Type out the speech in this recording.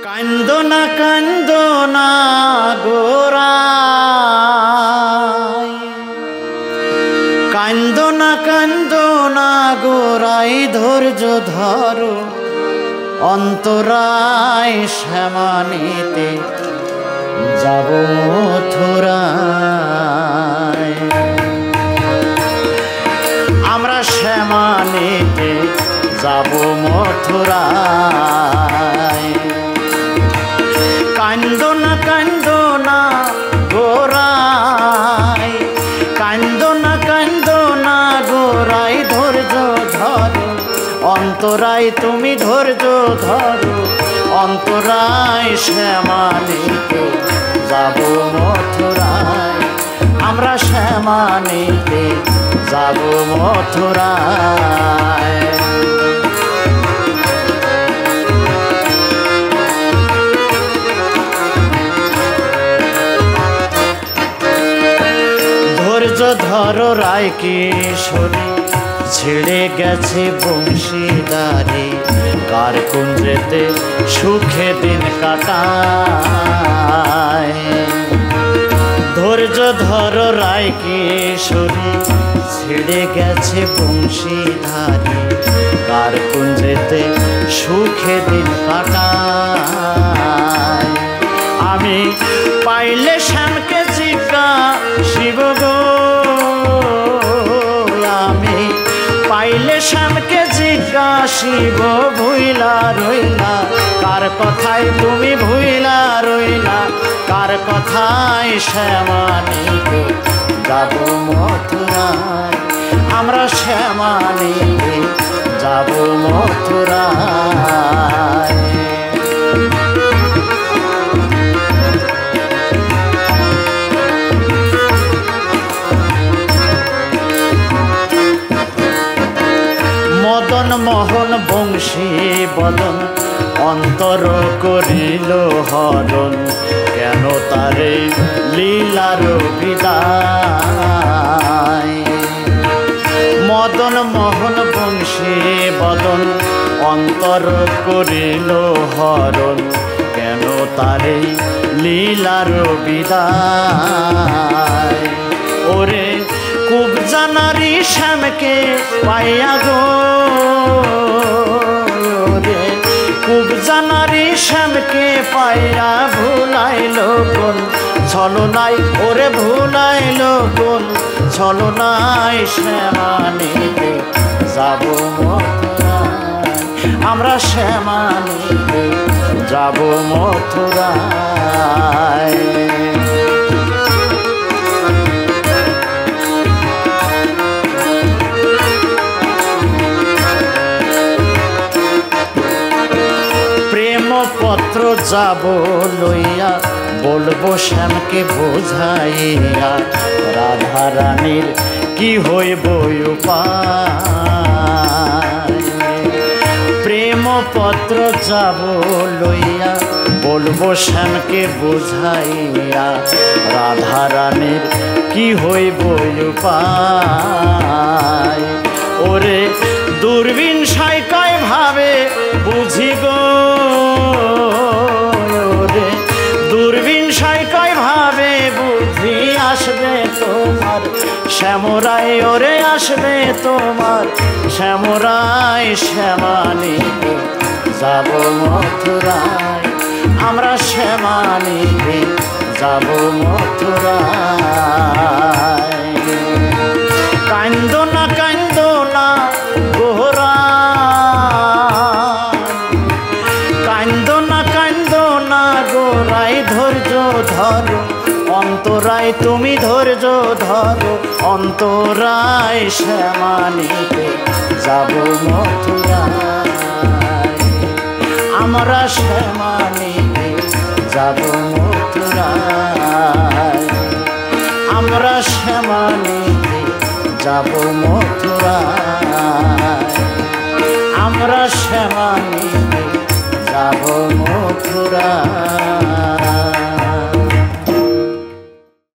কান্দো না গোরাই, কান্দো না গোরাই, ধৈর্য ধরো অন্তরায় শ্যামানিতে যাব মথুরায়। আমরা শ্যামানিতে যাব মথুরায়। কান্দো না গোরাই, কান্দো না গোরাই, ধৈর্য ধরো অন্তরায়, তুমি ধৈর্য ধরো অন্তরায় শ্যামানিতে যাব মথুরায়। আমরা শ্যামানিতে যাব মথুরায়। ধৈর্য ধরো রায় কিশোরী, ছেড়ে গেছে বংশীদারি, কার কুঞ্জেতে সুখে দিন কাটায়। ধৈর্য ধরো রায় কিশোরী, ছেড়ে গেছে বংশীধারী, কার কুঞ্জেতে সুখে দিন কাটায়। আমি পাইলে শ্যামকে জিজ্ঞাসিব গো, আমি পাইলে শ্যামকে জিজ্ঞাসিব, ভুইলা রইলা কার কথায় তুমি ভুইলা রইলা, কার কথায় শ্যামানিতে যাব মথুরায়। আমরা শ্যামানিতে যাব মথুরায়। মদন মোহন বংশী বদন অন্তর করিল হরণ, কেন তারে লীলার বিদায়। মদন মোহন বংশী বদন অন্তর করিল হরণ, কেন তারে লীলার বিদায়। ওরে কুবজানারি শ্যামকে পাইয়া গো, রে কুবজানারি শ্যামকে পাইয়া ভুলাইল কোন ছলনাই, ওরে ভুলাইল কোন ছলনাই, শ্যামানিতে যাব মথুরায়। আমরা শ্যামানিতে যাব মথুরায়। পত্র যাব লইয়া, বলবো শ্যামকে বোঝাইয়া, রাধা রানীর কি হইব উপায়। প্রেম পত্র যাব লইয়া, বলবো শ্যামকে বোঝাইয়া, রাধা রানীর কি হইব উপায়। ওরে দূরবীন সাইকায় ভাবে বুঝি গো, রে দূরবীন সাইকায় ভাবে বুঝি, আসবে তোমার শ্যামরায়, ওরে আসবে তোমার শ্যামরায়। শ্যামানিতে যাব মথুরায়। আমরা শ্যামানিতে যাব মথুরায়। কান্দো না গোরাই, কান্দো না গোরাই, ধৈর্য ধরো অন্তরায়, তুমি ধৈর্য ধরো অন্তরায়। শ্যামানিতে যাব মথুরায়। আমরা শ্যামানিতে যাব মথুরায়। আমরা শ্যামানিতে যাব মথুরায়। আমরা শ্যামানিতে যাব মথুরায়।